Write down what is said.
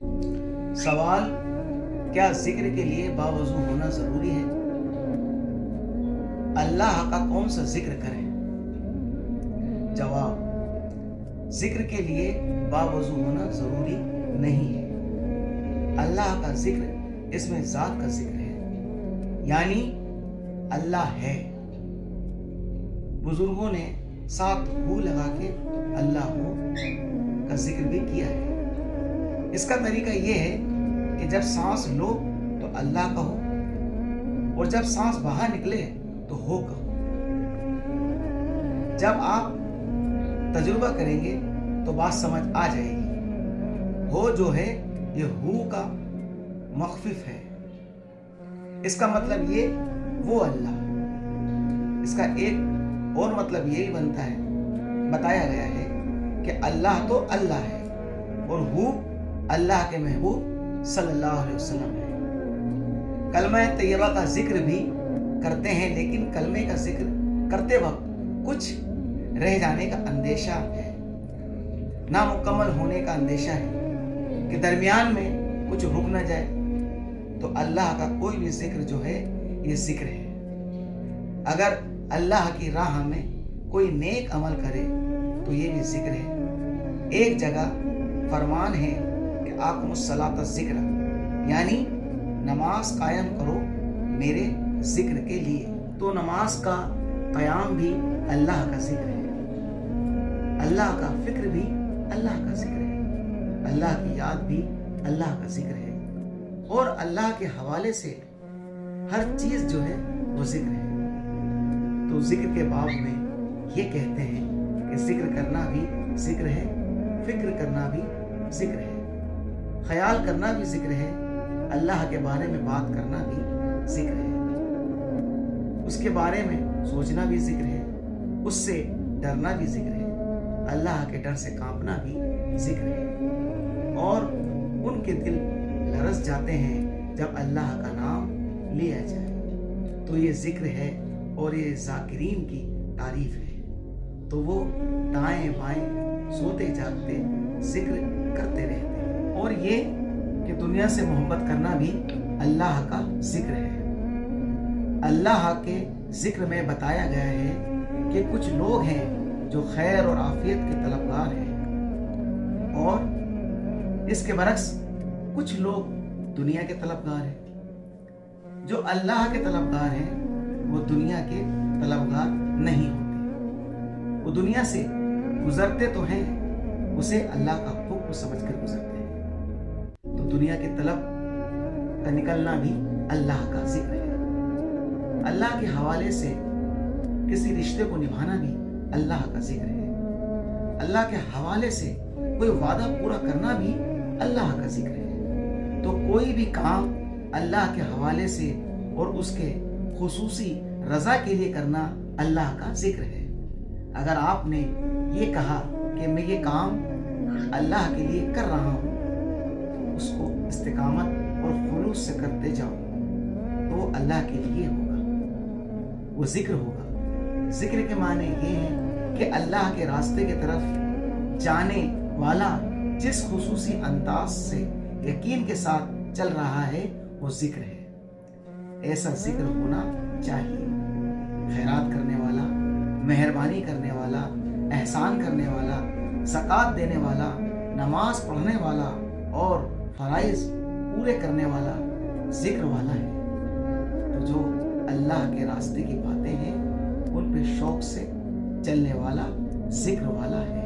सवाल: क्या जिक्र के लिए बावजू होना जरूरी है? अल्लाह का कौन सा जिक्र करें? जवाब: जिक्र के लिए बावजू होना जरूरी नहीं है। अल्लाह का जिक्र इसमें जात का जिक्र है, यानी अल्लाह है। बुजुर्गों ने 7 हू लगा के अल्लाह का जिक्र भी किया है। इसका तरीका यह है कि जब सांस लो तो अल्लाह कहो, और जब सांस बाहर निकले तो हो कहो। जब आप तजुर्बा करेंगे तो बात समझ आ जाएगी। हो जो है ये हू का मख्फिफ है। इसका मतलब ये वो अल्लाह। इसका एक और मतलब यही बनता है, बताया गया है कि अल्लाह तो अल्लाह है और हू अल्लाह के महबूब सल्लल्लाहु अलैहि वसल्लम है। कलमा तैयबा का जिक्र भी करते हैं, लेकिन कलमे का जिक्र करते वक्त कुछ रह जाने का अंदेशा है, नामुकम्मल होने का अंदेशा है कि दरमियान में कुछ रुक न जाए। तो अल्लाह का कोई भी जिक्र जो है ये जिक्र है। अगर अल्लाह की राह में कोई नेक अमल करे तो ये भी जिक्र है। एक जगह फरमान है कि आकुमुस्सलात जिक्र, यानी नमाज कायम करो मेरे जिक्र के लिए। तो नमाज का क़याम भी अल्लाह का जिक्र है, अल्लाह का फिक्र भी अल्लाह का जिक्र है, अल्लाह की याद भी अल्लाह का जिक्र है, और अल्लाह के हवाले से हर चीज़ जो है वो जिक्र है। तो जिक्र के बाब में ये कहते हैं कि जिक्र करना भी जिक्र है, फिक्र करना भी जिक्र है, ख्याल करना भी जिक्र है, अल्लाह के बारे में बात करना भी जिक्र है, उसके बारे में सोचना भी जिक्र है, उससे डरना भी जिक्र है, अल्लाह के डर से कांपना भी जिक्र है। और उनके दिल लरस जाते हैं जब अल्लाह का नाम लिया जाए। तो ये जिक्र है और ये ज़ाकिरीन की तारीफ है। तो वो दाएं बाएं सोते जागते जिक्र करते रहते हैं। और ये कि दुनिया से मोहब्बत करना भी अल्लाह का जिक्र है। अल्लाह के जिक्र में बताया गया है कि कुछ लोग हैं जो खैर और आफियत के तलबगार हैं, और इसके बरक्स कुछ लोग दुनिया के तलबगार हैं। जो अल्लाह के तलबगार हैं वो दुनिया के तलबगार नहीं होते। वो दुनिया से गुजरते तो हैं, उसे अल्लाह का हुक्म समझकर गुजरते हैं। तो दुनिया के तलब का निकलना भी अल्लाह का जिक्र है। अल्लाह के हवाले से किसी रिश्ते को निभाना भी अल्लाह का जिक्र है। अल्लाह के हवाले से कोई वादा पूरा करना भी अल्लाह का जिक्र है। तो कोई भी काम अल्लाह के हवाले से और उसके खुसूसी रजा के लिए करना अल्लाह का जिक्र है। अगर आपने ये कहा कि मैं ये काम अल्लाह के लिए कर रहा हूँ, तो उसको इस्तिकामत और खुलूस से करते जाओ, तो वो अल्लाह के लिए होगा, वो जिक्र होगा। जिक्र के माने ये हैं कि अल्लाह के रास्ते की तरफ जाने वाला जिस खुसूसी अंदाज से यकीन के साथ चल रहा है वो जिक्र है। ऐसा जिक्र होना चाहिए। खैरात करने वाला, मेहरबानी करने वाला, एहसान करने वाला, ज़कात देने वाला, नमाज पढ़ने वाला और फराइज पूरे करने वाला जिक्र वाला है। तो जो अल्लाह के रास्ते की बातें हैं उन पे शौक से चलने वाला जिक्र वाला है।